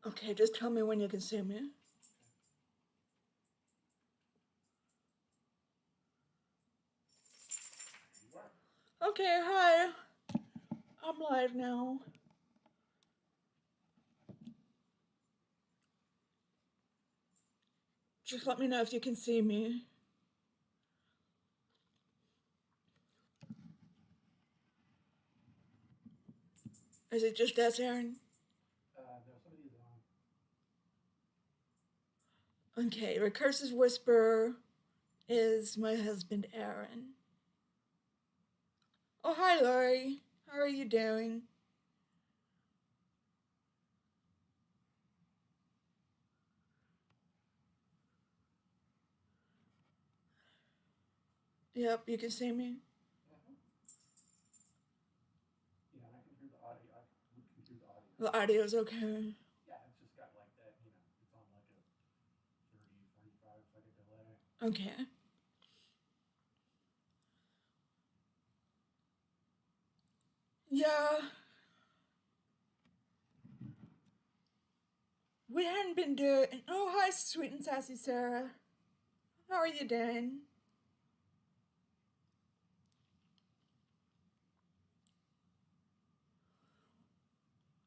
Okay, just tell me when you can see me. Okay, hi. I'm live now. Just let me know if you can see me. Is it just us, Aaron? No, somebody's on. Okay, Recursive Whisper is my husband, Aaron. Oh, hi, Lori. How are you doing? Yep, you can see me. Yeah, and I can hear the audio. We can hear the audio. The audio's okay. Yeah, it's just got like that, it's on like a 30, 45 second delay. Okay. Yeah. We hadn't been doing. Oh, hi, sweet and sassy Sarah. How are you doing?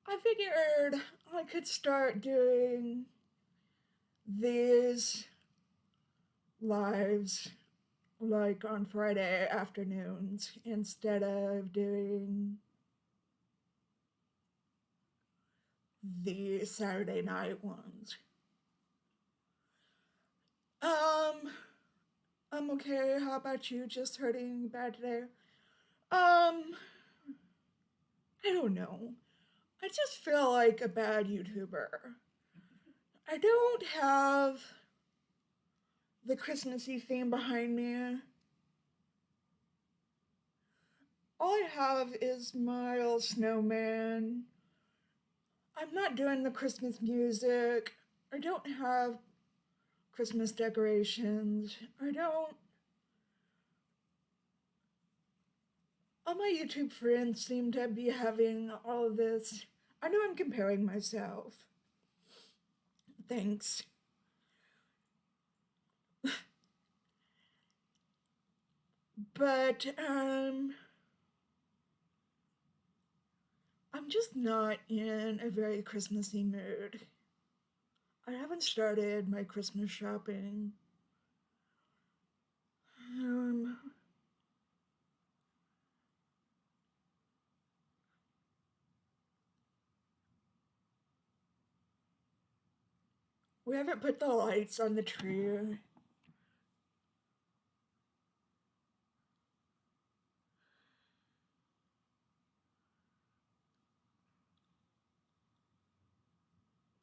I figured I could start doing these lives like on Friday afternoons instead of doing the Saturday night ones. Um, I'm okay. How about you? Just hurting bad today? I don't know. I just feel like a bad YouTuber. I don't have the Christmassy theme behind me. All I have is my old snowman. I'm not doing the Christmas music. I don't have Christmas decorations. I don't. All my YouTube friends seem to be having all of this. I know I'm comparing myself. Thanks. But I'm just not in a very Christmassy mood. I haven't started my Christmas shopping. Um, we haven't put the lights on the tree.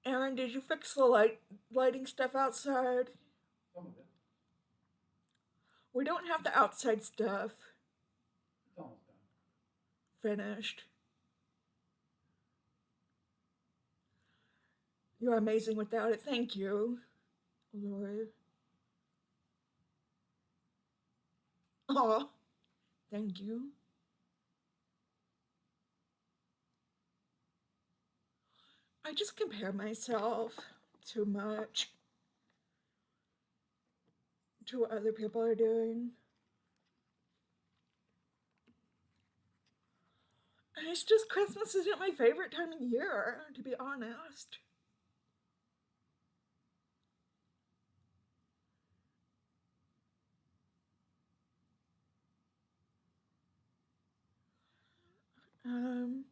Aaron, did you fix the lighting stuff outside? Some of it. We don't have the outside stuff It's almost done. finished. You're amazing without it. Thank you, Lori. Aw, thank you. I just compare myself too much to what other people are doing. And it's just Christmas isn't my favorite time of year, to be honest. Um,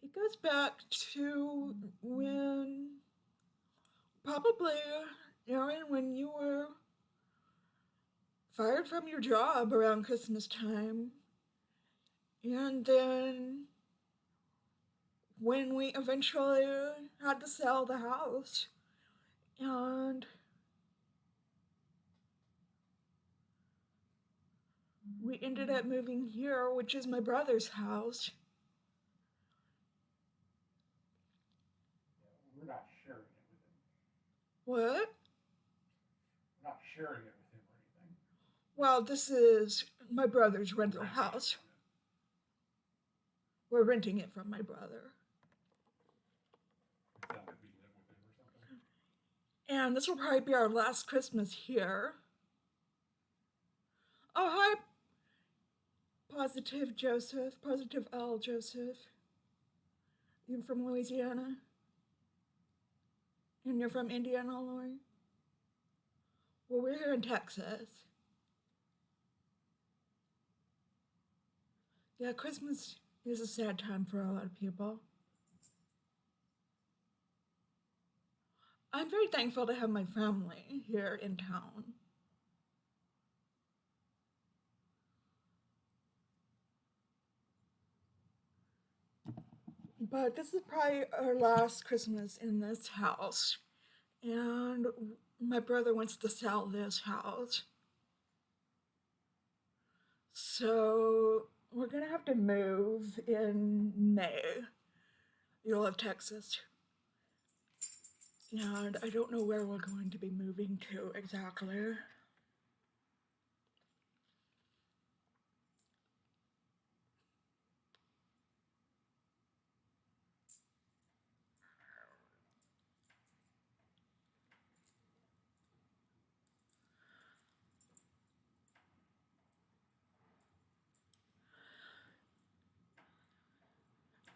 it goes back to when, probably, Aaron, when you were fired from your job around Christmas time. And then when we eventually had to sell the house, and we ended up moving here, which is my brother's house. Yeah, we're not sharing it with him. What? We're not sharing it with him or anything. Well, this is my brother's We're rental renting it house. from him. We're renting it from my brother. Is that like we live with him or something? And this will probably be our last Christmas here. Oh, hi, Positive Joseph. Positive L Joseph. You're from Louisiana? And you're from Indiana, Illinois? Well, we're here in Texas. Yeah, Christmas is a sad time for a lot of people. I'm very thankful to have my family here in town. But this is probably our last Christmas in this house. And my brother wants to sell this house. So we're gonna have to move in May. You'll have Texas. And I don't know where we're going to be moving to exactly.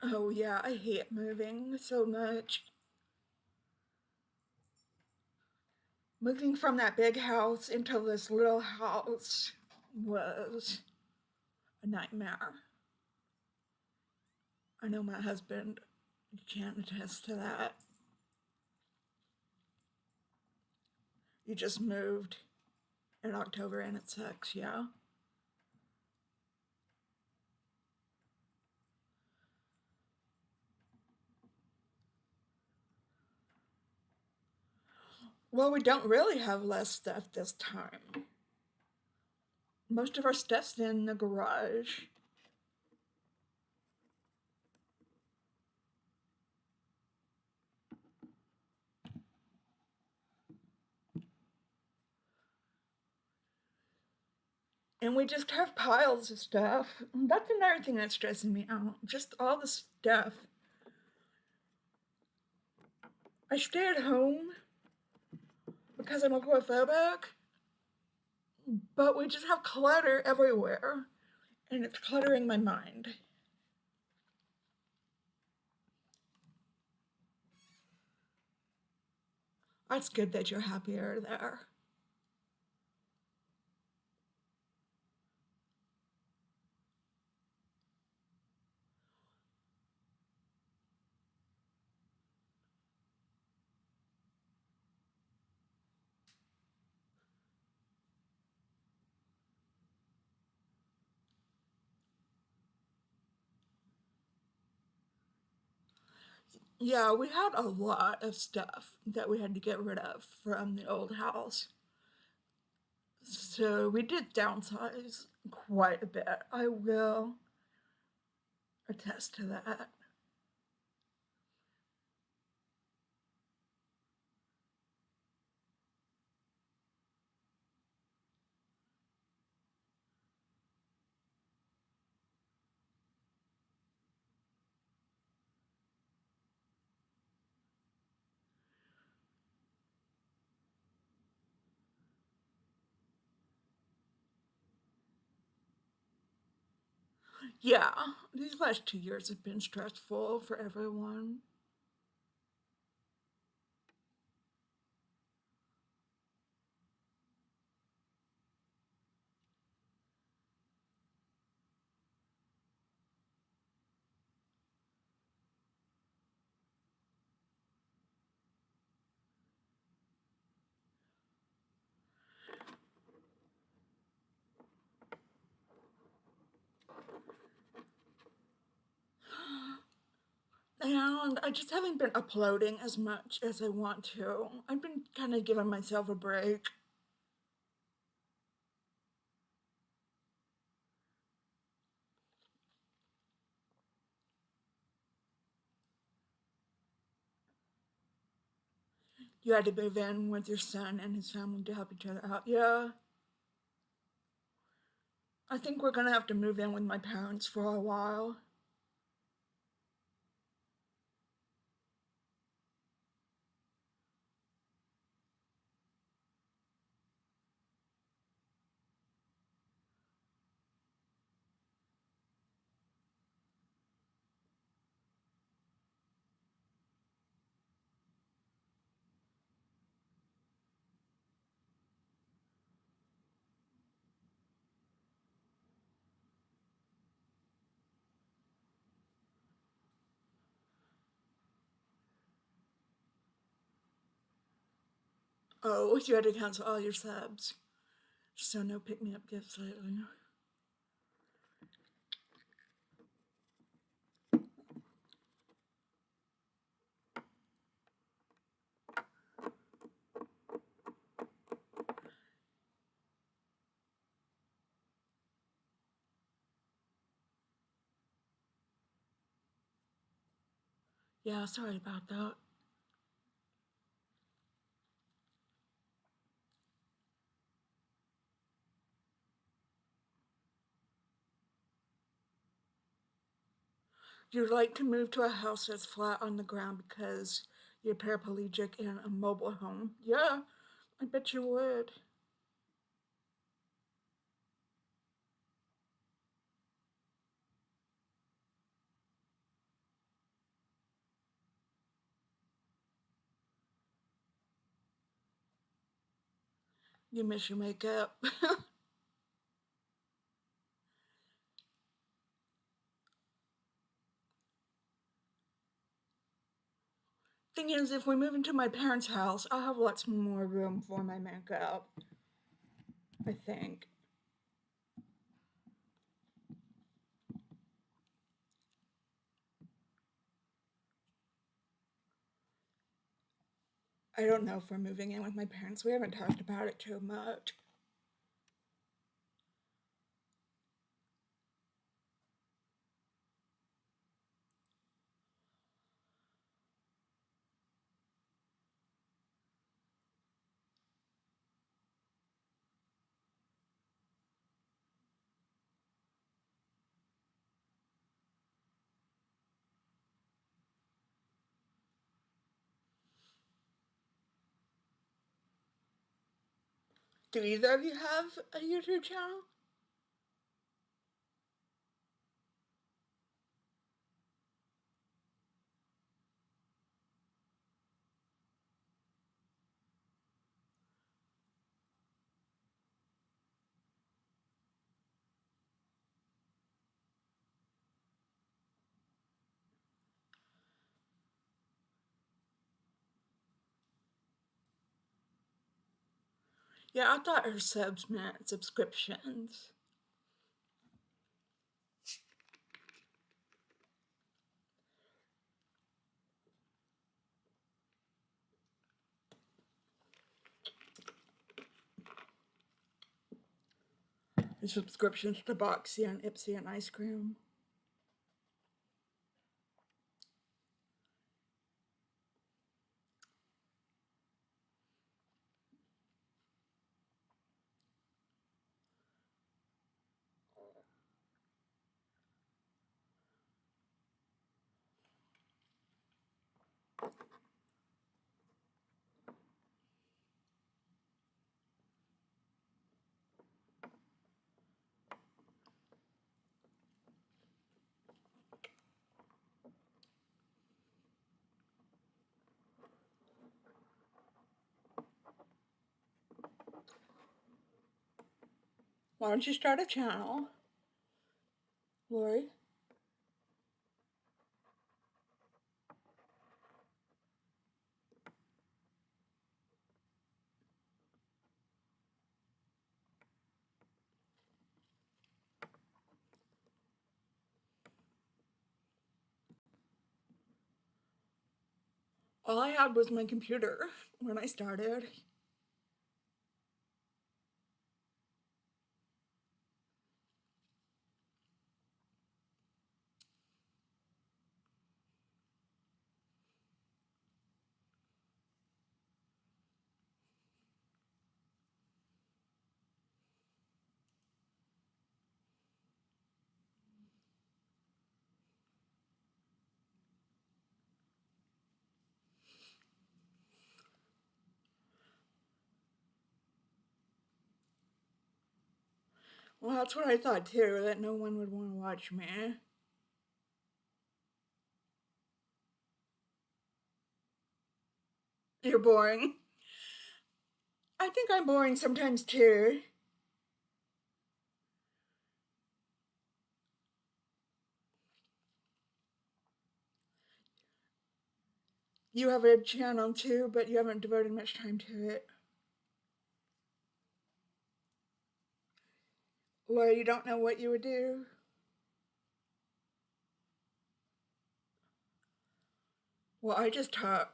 Oh yeah, I hate moving so much. Moving from that big house into this little house was a nightmare. I know my husband can attest to that. You just moved in October and it sucks, yeah. Well, we don't really have less stuff this time. Most of our stuff's in the garage. And we just have piles of stuff. That's another thing that's stressing me out. Just all the stuff. I stay at home because I'm agoraphobic, but we just have clutter everywhere, and it's cluttering my mind. That's good that you're happier there. Yeah, we had a lot of stuff that we had to get rid of from the old house. So we did downsize quite a bit. I will attest to that. Yeah, these last 2 years have been stressful for everyone. And I just haven't been uploading as much as I want to. I've been kind of giving myself a break. You had to move in with your son and his family to help each other out. Yeah. I think we're gonna have to move in with my parents for a while. Oh, you had to cancel all your subs. So no pick-me-up gifts lately. Yeah, sorry about that. You'd like to move to a house that's flat on the ground because you're paraplegic in a mobile home. Yeah, I bet you would. You miss your makeup. Thing is, if we move into my parents' house, I'll have lots more room for my makeup. I think. I don't know if we're moving in with my parents. We haven't talked about it too much. Do either of you have a YouTube channel? Yeah, I thought her subs meant subscriptions. Subscriptions to Boxy and Ipsy and ice cream. Why don't you start a channel, Lori? All I had was my computer when I started. Well, that's what I thought too, that no one would want to watch me. You're boring. I think I'm boring sometimes too. You have a channel too, but you haven't devoted much time to it. Well, you don't know what you would do. Well, I just taught.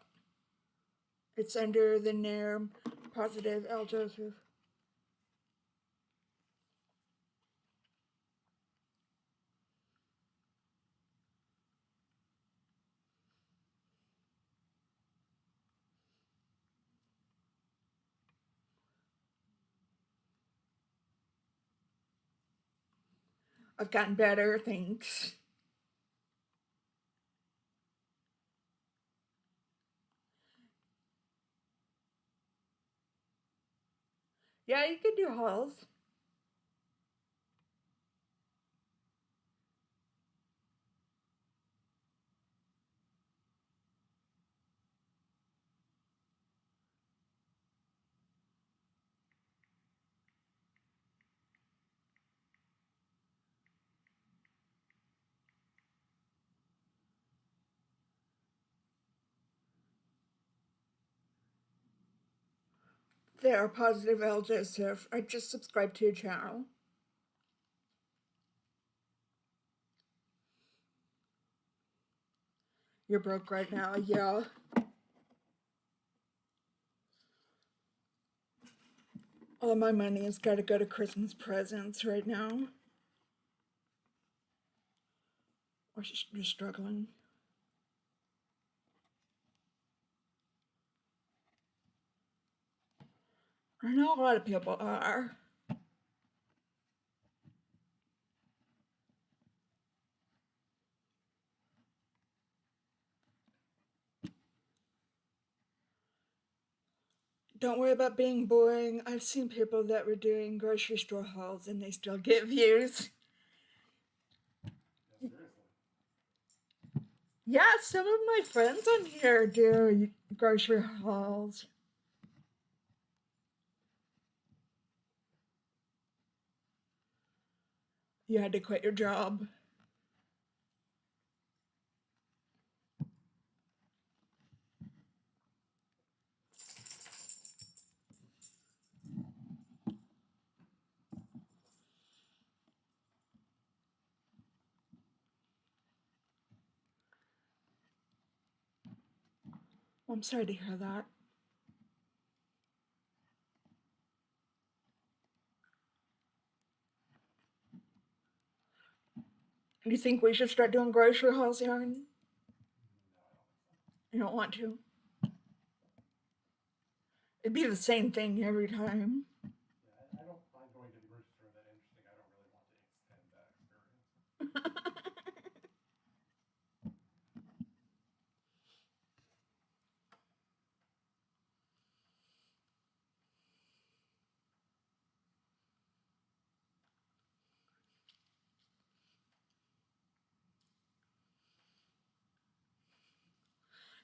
It's under the name Positive L. Joseph. I've gotten better, thanks. Yeah, you could do hauls. There, Positive L. Joseph. I just subscribed to your channel. You're broke right now, yeah. All my money has got to go to Christmas presents right now. Or you're struggling. I know a lot of people are. Don't worry about being boring. I've seen people that were doing grocery store hauls and they still get views. Yeah, seriously. Yeah, some of my friends on here do grocery hauls. You had to quit your job. I'm sorry to hear that. Do you think we should start doing grocery hauls, Aaron? No, I don't think so. You don't want to? It'd be the same thing every time. Yeah, I don't find going to the grocery store that interesting. I don't really want to extend that experience.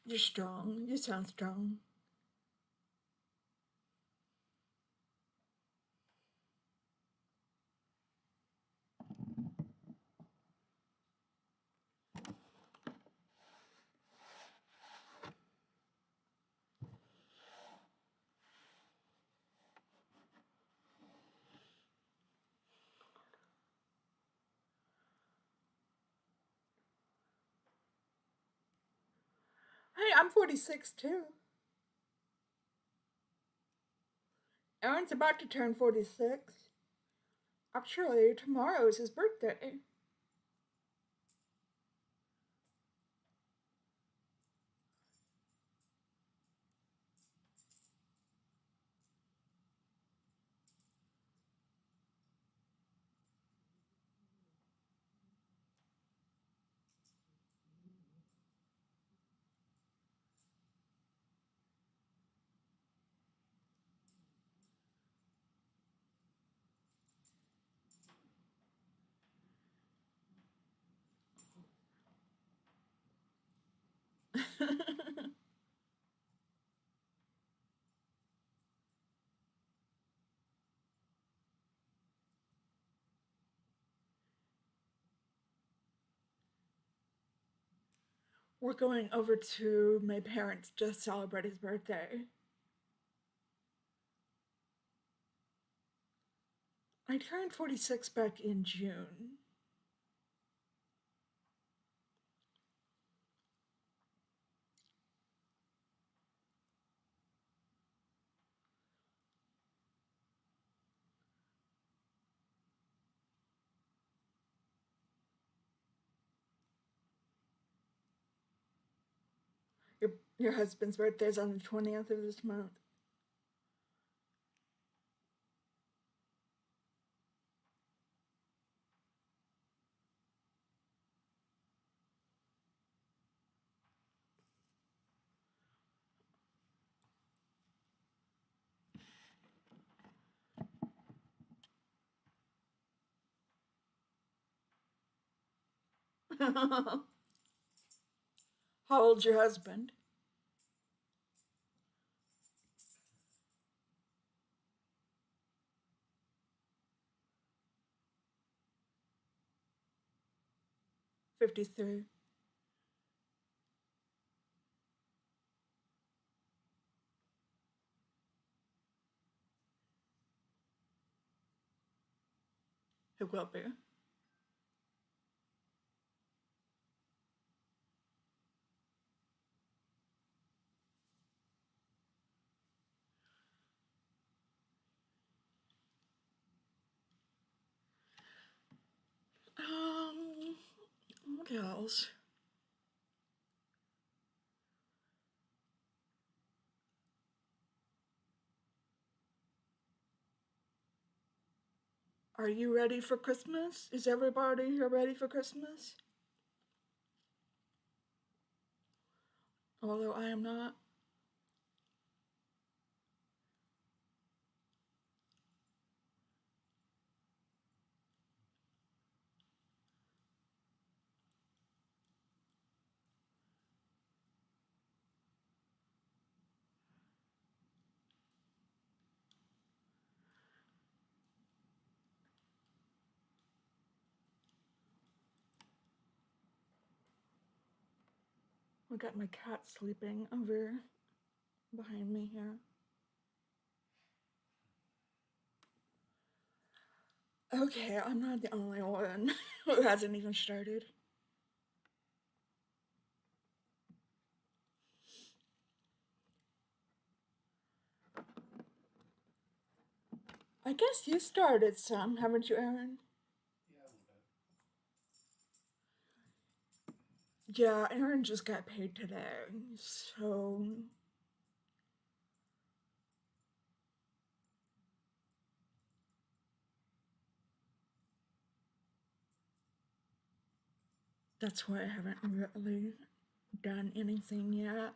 You're strong. You sound strong. Hey, I'm 46 too. Aaron's about to turn 46. Actually, tomorrow is his birthday. we're going over to my parents to celebrate his birthday. I turned 46 back in June. Your husband's birthday is on the 20th of this month. How old's your husband? $53. It will be. What else? Are you ready for Christmas? Is everybody here ready for Christmas? Although I am not. I got my cat sleeping over behind me here. Okay, I'm not the only one who hasn't even started. I guess you started some, haven't you, Aaron? Yeah, a little bit. Yeah, Aaron just got paid today, so that's why I haven't really done anything yet.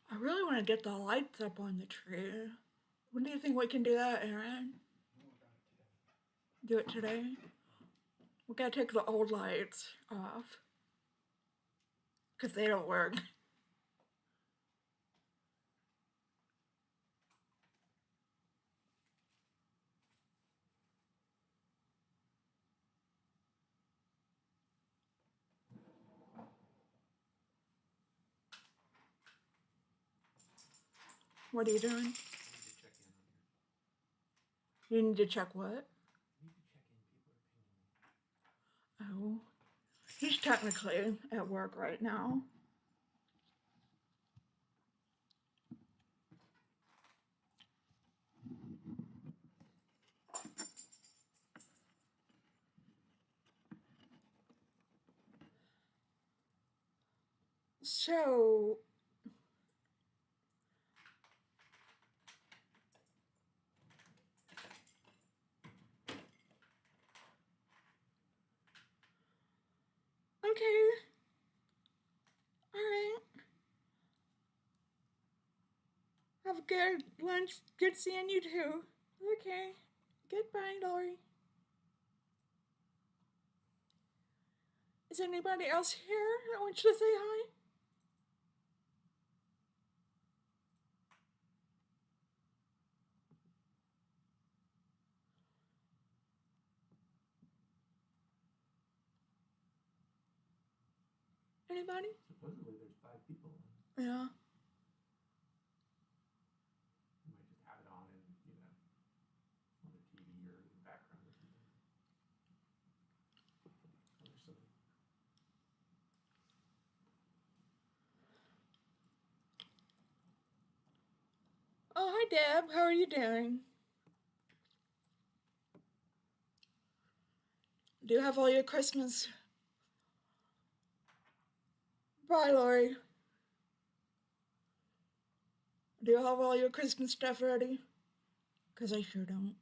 I really want to get the lights up on the tree. When do you think we can do that, Aaron? We'll work on it today. Do it today? We gotta take the old lights off. Because they don't work. What are you doing? I need to check in on here. You need to check what? I need to check in. People are pinging me. Oh. He's technically at work right now. So, okay. good lunch. Good seeing you too. Okay. Goodbye, Lori. Is anybody else here that wants to say hi? Anybody? Supposedly there's 5 people. Yeah. You might just have it on in, on the TV or in the background or something. Or something. Oh, hi, Deb. How are you doing? Do you have all your Christmas? Bye, Lori. Do you have all your Christmas stuff ready? Because I sure don't.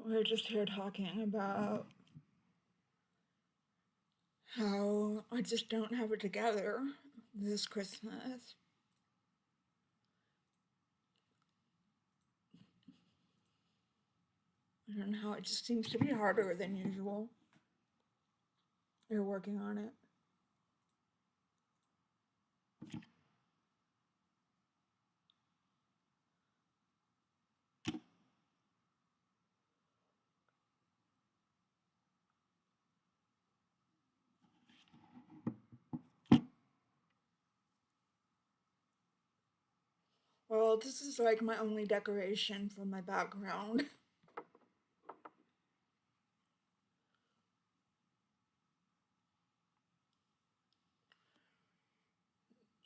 We're just here talking about how I just don't have it together this Christmas. I don't know how it just seems to be harder than usual. You're working on it. Well, this is like my only decoration for my background.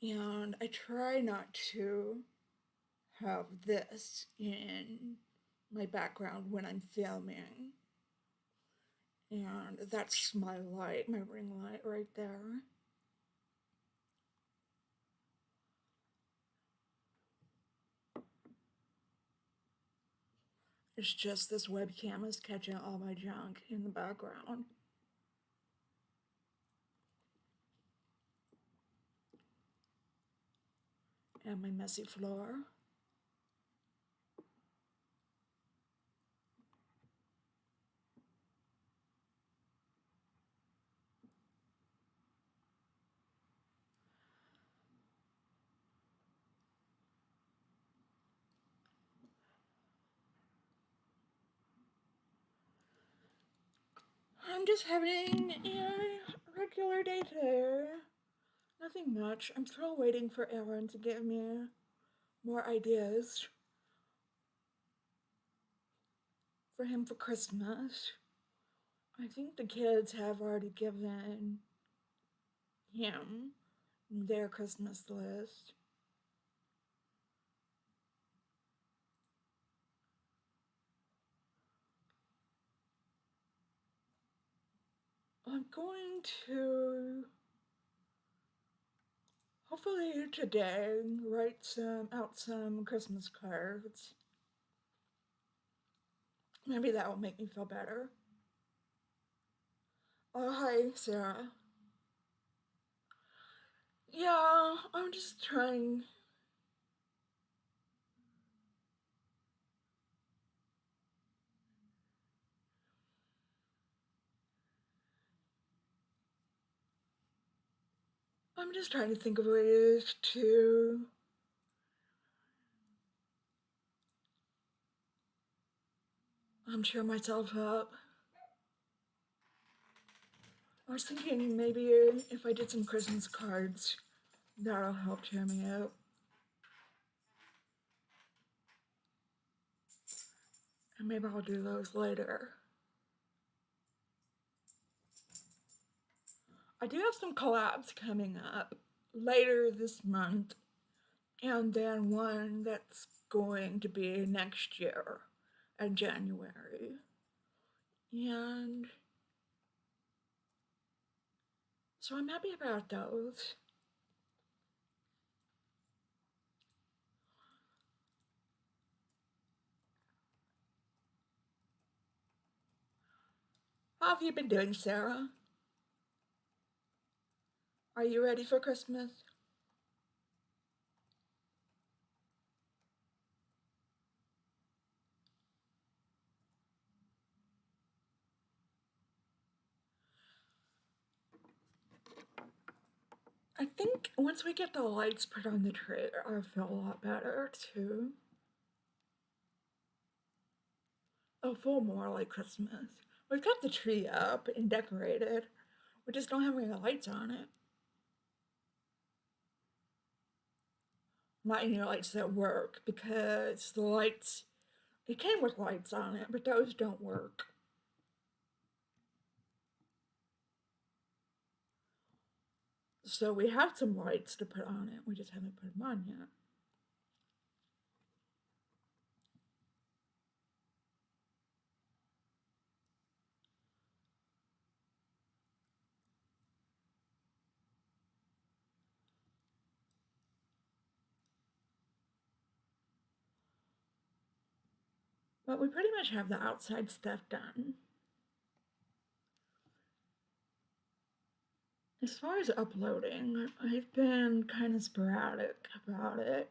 And I try not to have this in my background when I'm filming. And that's my light, my ring light right there. It's just this webcam is catching all my junk in the background. And my messy floor. I'm just having a regular day today. Nothing much. I'm still waiting for Aaron to give me more ideas for him for Christmas. I think the kids have already given him their Christmas list. I'm going to hopefully today write out some Christmas cards. Maybe that will make me feel better. Oh, hi, Sarah. Yeah, I'm just trying. I'm just trying to think of ways to cheer myself up. I was thinking maybe if I did some Christmas cards, that'll help cheer me up. And maybe I'll do those later. I do have some collabs coming up later this month, and then one that's going to be next year in January. And So I'm happy about those. How have you been doing, Sarah? Are you ready for Christmas? I think once we get the lights put on the tree, I'll feel a lot better too. It'll feel more like Christmas. We've got the tree up and decorated. We just don't have any lights on it. Not any lights that work because the lights, it came with lights on it, but those don't work. So we have some lights to put on it. We just haven't put them on yet. But we pretty much have the outside stuff done. As far as uploading, I've been kind of sporadic about it.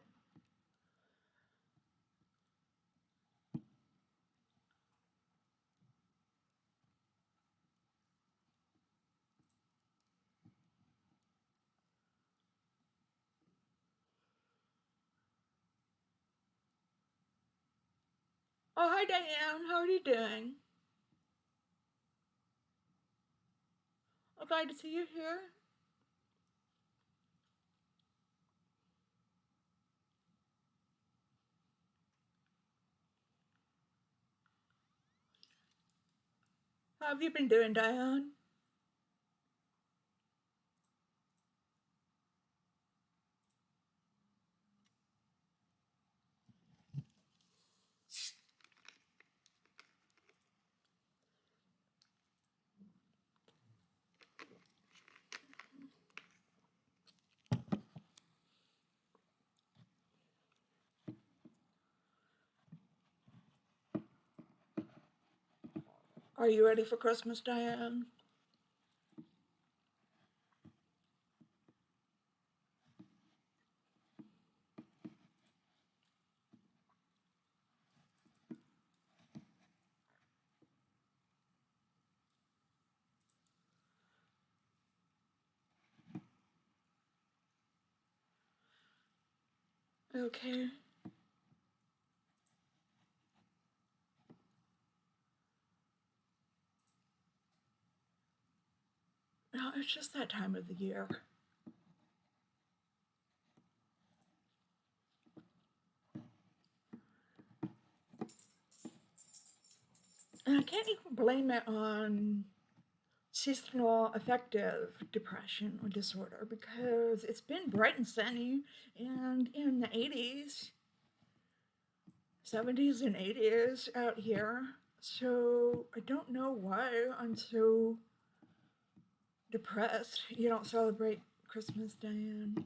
Oh, hi Diane, how are you doing? I'm glad to see you here. How have you been doing, Diane? Are you ready for Christmas, Diane? Okay. No, it's just that time of the year. And I can't even blame it on seasonal affective depression or disorder because it's been bright and sunny and in the 80s, 70s, and 80s out here. So I don't know why I'm so depressed. You don't celebrate Christmas, Diane?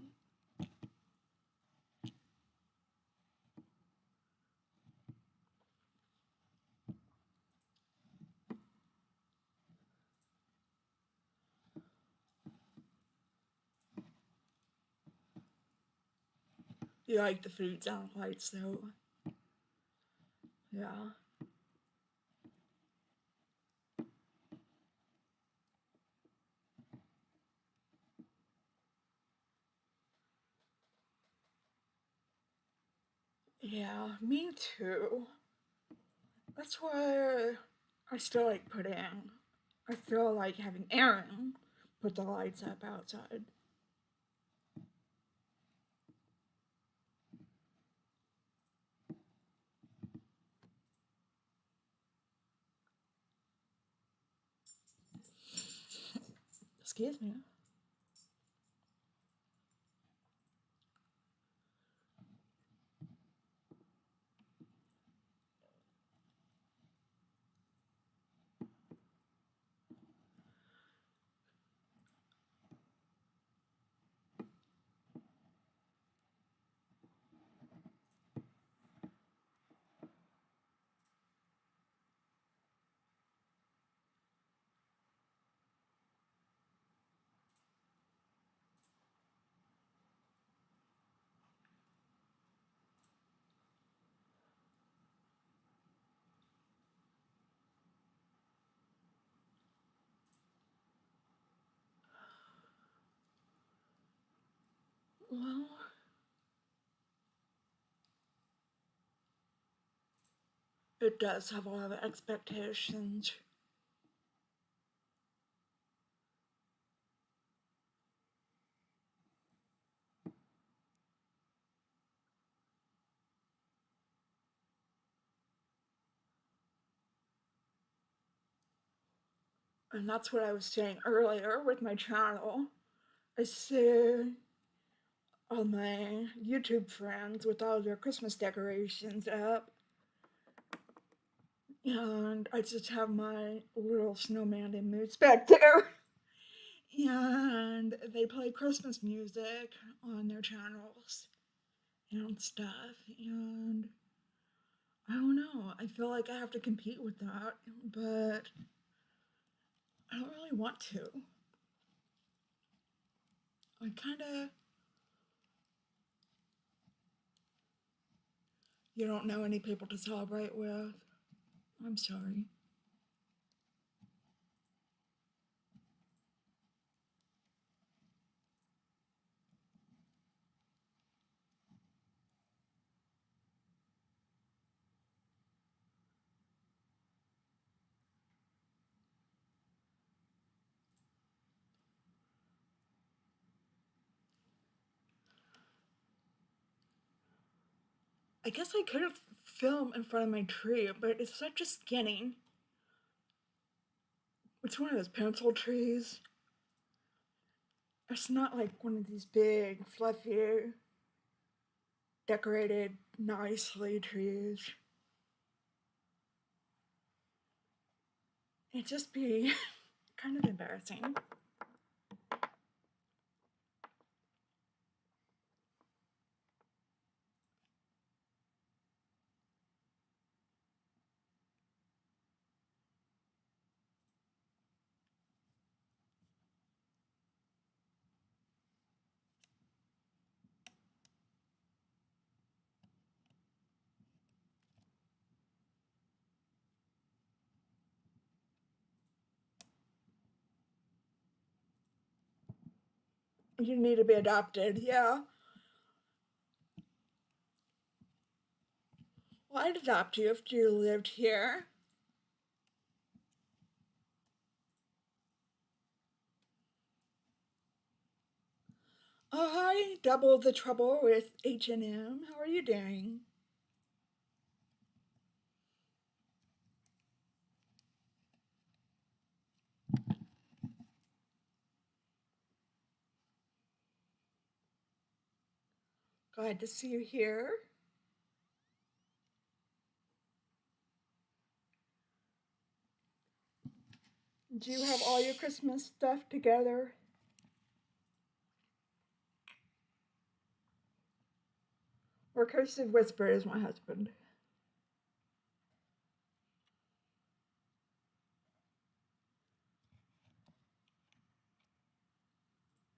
You like the food sound lights, though. Yeah. Yeah, me too. That's why I still like putting. I feel like having Aaron put the lights up outside. Excuse me. Well, it does have a lot of expectations. And that's what I was saying earlier with my channel. I see all my YouTube friends with all their Christmas decorations up, and I just have my little snowman and moose back there. And they play Christmas music on their channels and stuff. And I don't know, I feel like I have to compete with that, but I don't really want to. I kind of. You don't know any people to celebrate with? I'm sorry. I guess I could have filmed in front of my tree, but it's such a skinny. It's one of those pencil trees. It's not like one of these big, fluffy, decorated nicely trees. It'd just be kind of embarrassing. You need to be adopted, yeah. Well, I'd adopt you if you lived here. Oh, hi, Double the Trouble with H&M. How are you doing? Glad to see you here. Do you have all your Christmas stuff together? Recursive Whisper is my husband.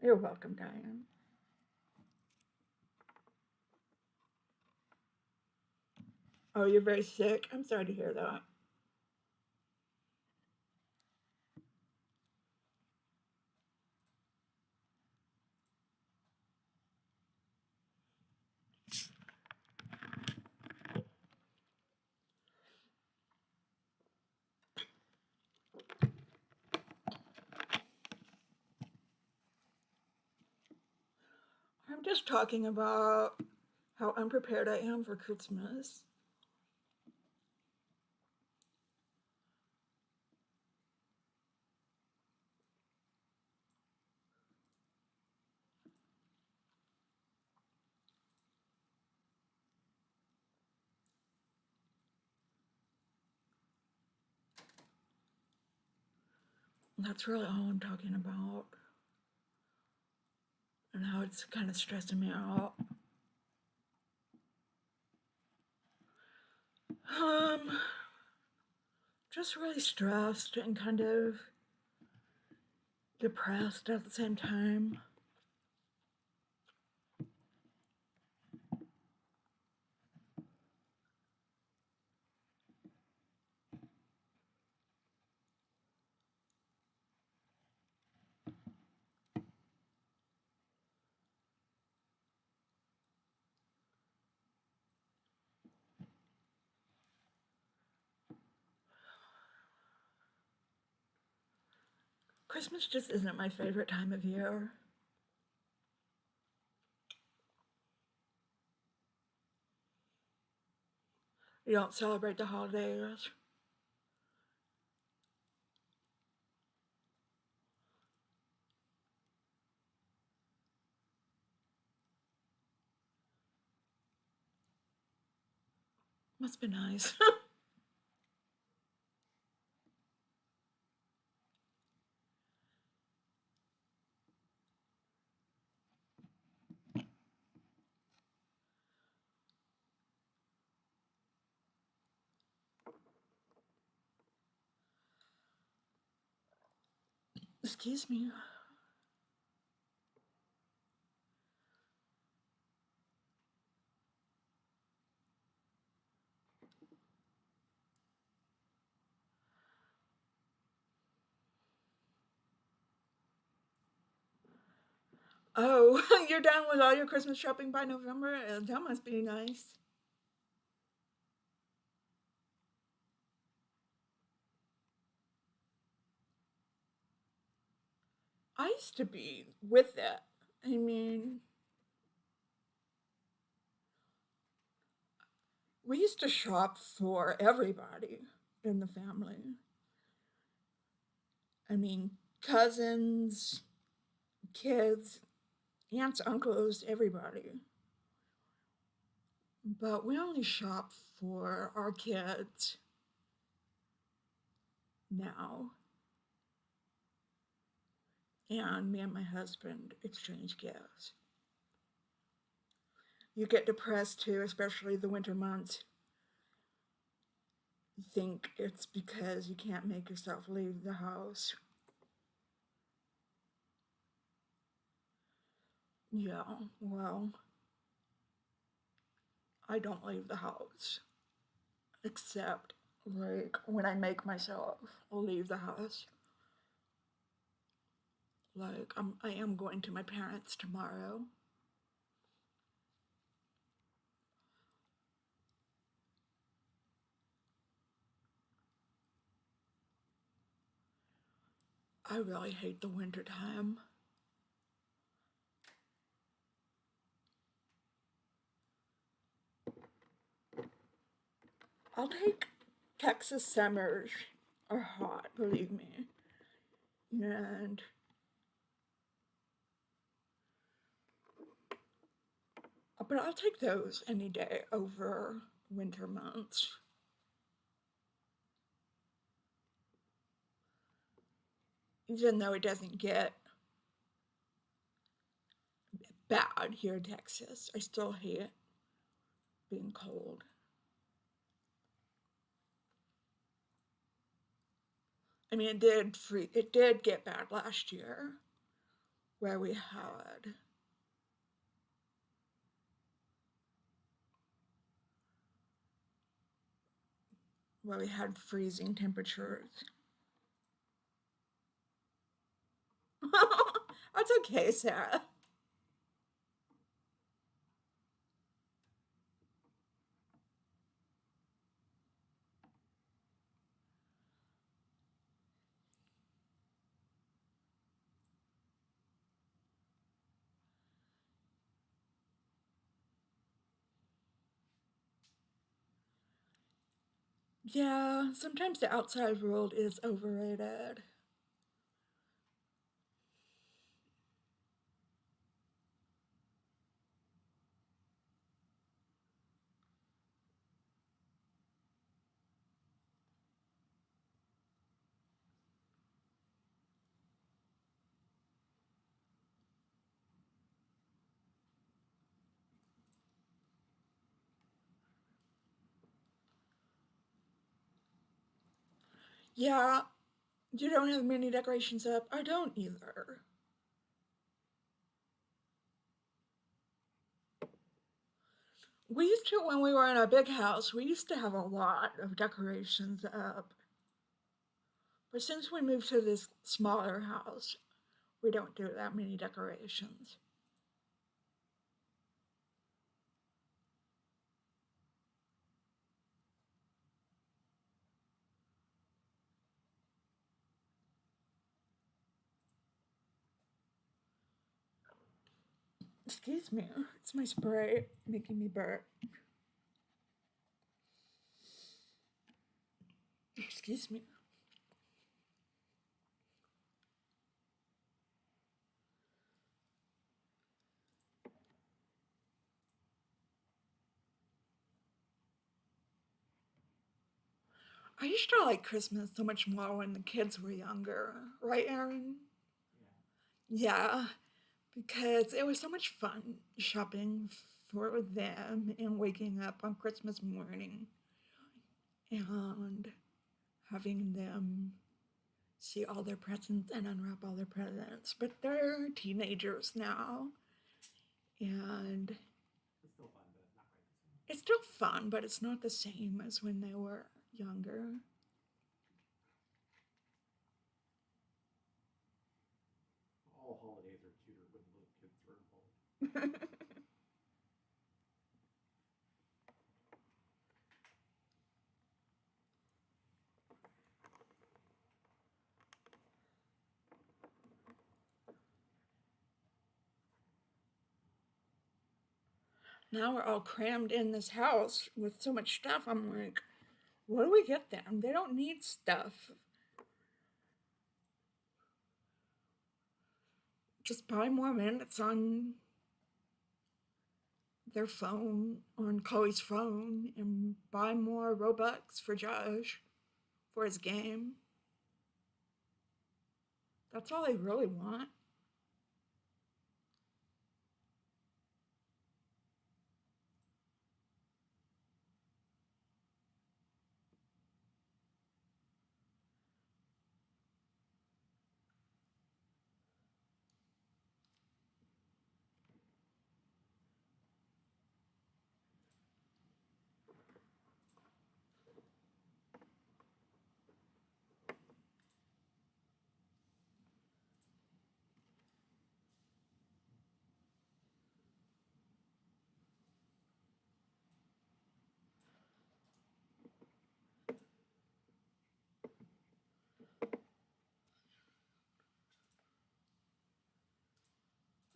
You're welcome, Diane. Oh, you're very sick. I'm sorry to hear that. I'm just talking about how unprepared I am for Christmas. That's really all I'm talking about. And how it's kind of stressing me out. Um, just really stressed and kind of depressed at the same time. Christmas just isn't my favorite time of year. You don't celebrate the holidays. Must be nice. Excuse me. Oh, you're done with all your Christmas shopping by November? That must be nice. I used to be with that. I mean, we used to shop for everybody in the family. I mean, cousins, kids, aunts, uncles, everybody. But we only shop for our kids now. And me and my husband exchange gifts. You get depressed too, especially the winter months. You think it's because you can't make yourself leave the house. Yeah, well, I don't leave the house. Except, like, when I make myself leave the house. Like, I am going to my parents' tomorrow. I really hate the winter time. I'll take Texas summers are hot, believe me. And but I'll take those any day over winter months. Even though it doesn't get bad here in Texas, I still hate being cold. I mean, it did get bad last year, where we had freezing temperatures. That's okay, Sarah. Yeah, sometimes the outside world is overrated. Yeah, you don't have many decorations up. I don't either. We used to, when we were in our big house, we used to have a lot of decorations up. But since we moved to this smaller house, we don't do that many decorations. Excuse me, it's my spray making me burp. Excuse me. I used to like Christmas so much more when the kids were younger, right, Aaron? Yeah. Yeah, because it was so much fun shopping for them and waking up on Christmas morning and having them see all their presents and unwrap all their presents. But they're teenagers now, and It's still fun, but it's not quite the same. it's still fun, but it's not the same as when they were younger. All holidays are cuter when little kids are involved. Now we're all crammed in this house with so much stuff. I'm like, what do we get them? They don't need stuff. Just buy more minutes on their phone, on Chloe's phone, and buy more Robux for Josh for his game. That's all they really want.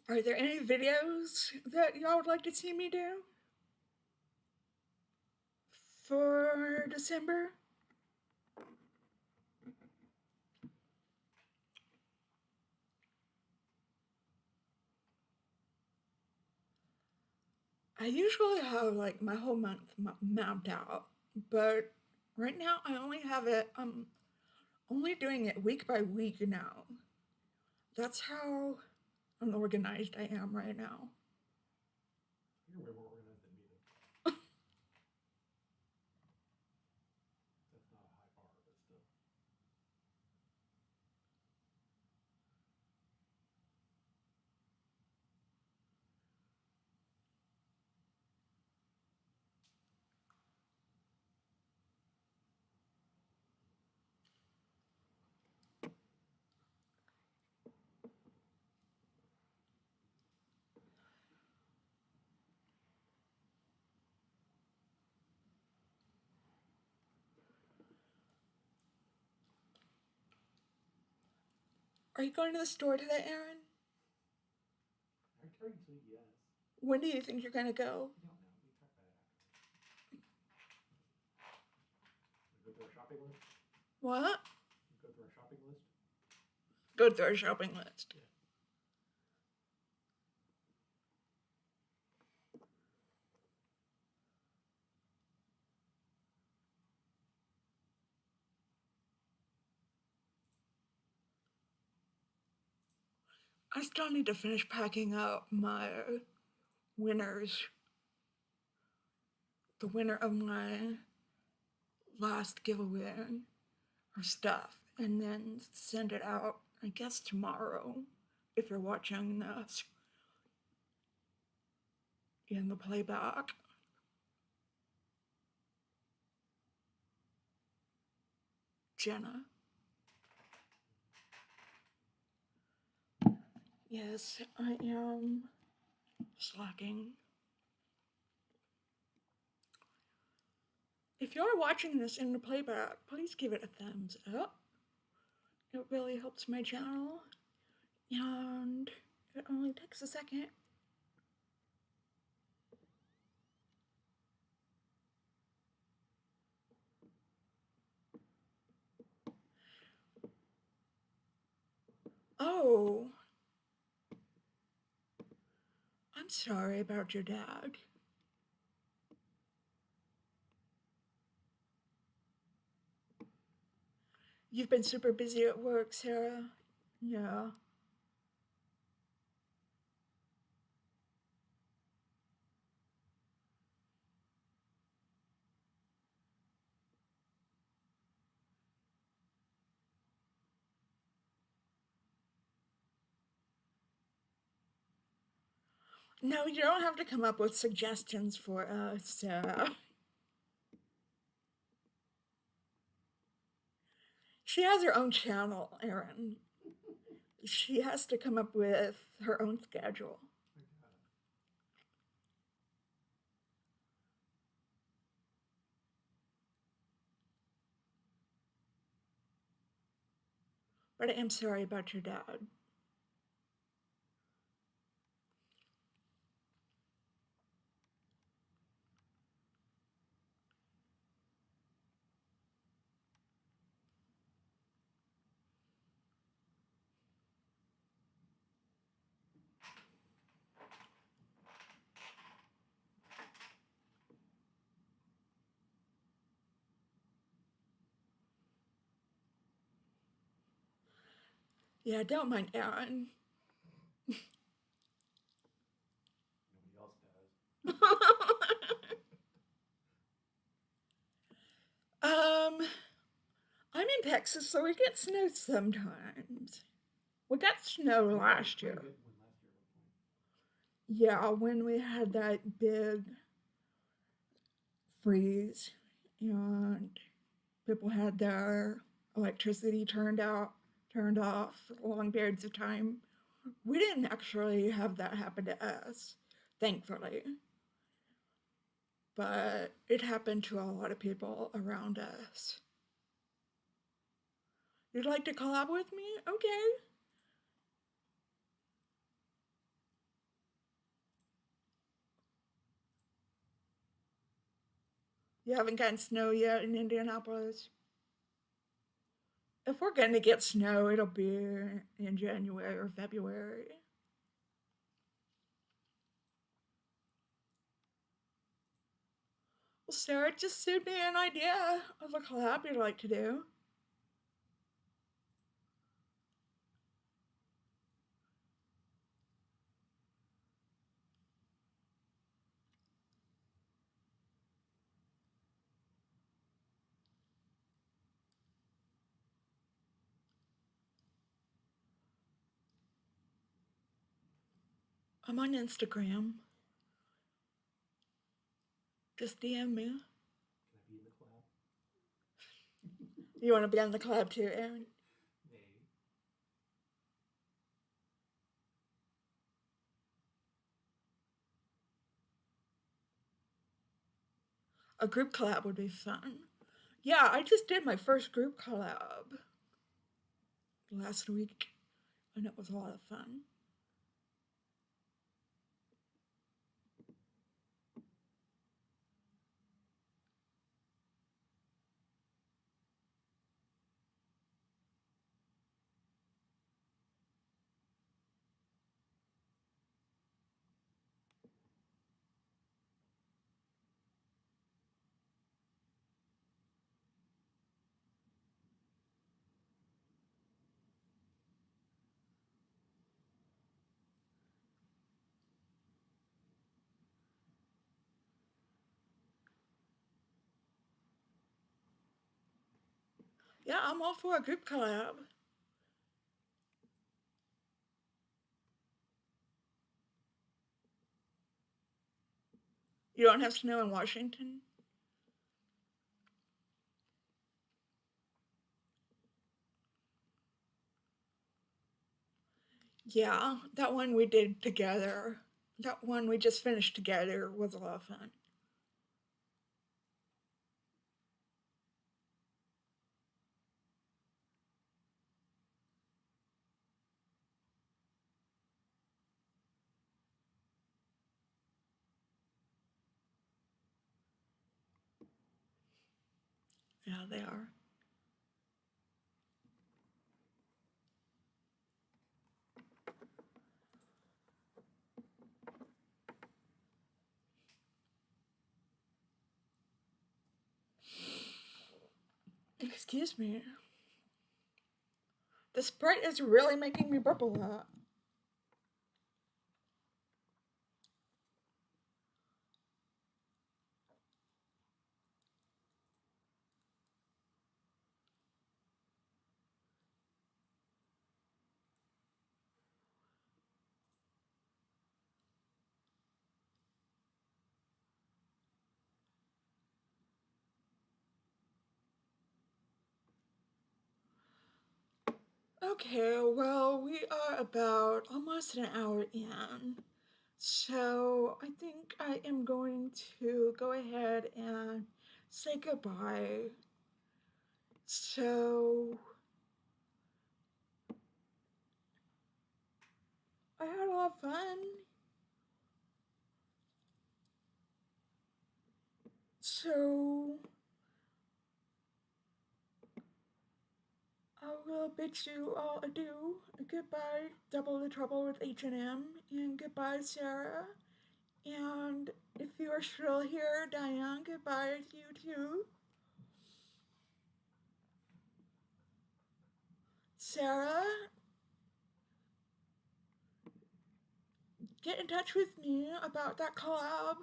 Are there any videos that y'all would like to see me do for December? I usually have like my whole month mapped out, but right now I only have it. I'm only doing it week by week now. That's how unorganized I am right now. You're way more organized than me, though. That's not a high bar, but still. Are you going to the store today, Aaron? Technically, yes. When do you think you're gonna go? I don't know. We talk about it after. We go through our shopping list. What? We go through our shopping list. Go through our shopping list. Yeah. I still need to finish packing up my winners. The winner of my last giveaway or stuff, and then send it out, I guess, tomorrow if you're watching this in the playback. Jenna. Yes, I am slacking. If you're watching this in the playback, please give it a thumbs up. It really helps my channel, and it only takes a second. sorry about your dad. You've been super busy at work, Sarah. Yeah. No, you don't have to come up with suggestions for us, Sarah. She has her own channel, Erin. She has to come up with her own schedule. But I am sorry about your dad. Yeah, don't mind Erin. Nobody else does. I'm in Texas, so we get snow sometimes. We got snow last Pretty year. good one last year at one point. Yeah, when we had that big freeze and people had their electricity turned off for long periods of time. We didn't actually have that happen to us, thankfully. But it happened to a lot of people around us. You'd like to collab with me? Okay. You haven't gotten snow yet in Indianapolis? If we're going to get snow, it'll be in January or February. Well, Sarah, just send me an idea of a collab you'd like to do. I'm on Instagram. Just DM me. Can I be in the collab? You want to be on the collab too, Erin? Maybe. A group collab would be fun. Yeah, I just did my first group collab last week, and it was a lot of fun. Yeah, I'm all for a group collab. You don't have snow in Washington? Yeah, that one we did together. That one we just finished together was a lot of fun. Yeah, they are. Excuse me. The Sprite is really making me burp a lot. Okay, well, we are about almost an hour in. So I think I am going to go ahead and say goodbye. So I had a lot of fun. So I will bid you all adieu. Goodbye, Double the Trouble with H&M, and goodbye, Sarah. And if you are still here, Diane, goodbye to you too. Sarah, get in touch with me about that collab.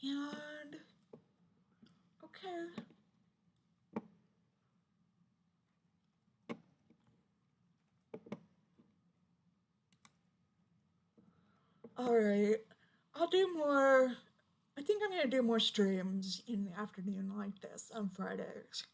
And okay. Alright. I'll do more. I think I'm gonna do more streams in the afternoon like this on Fridays.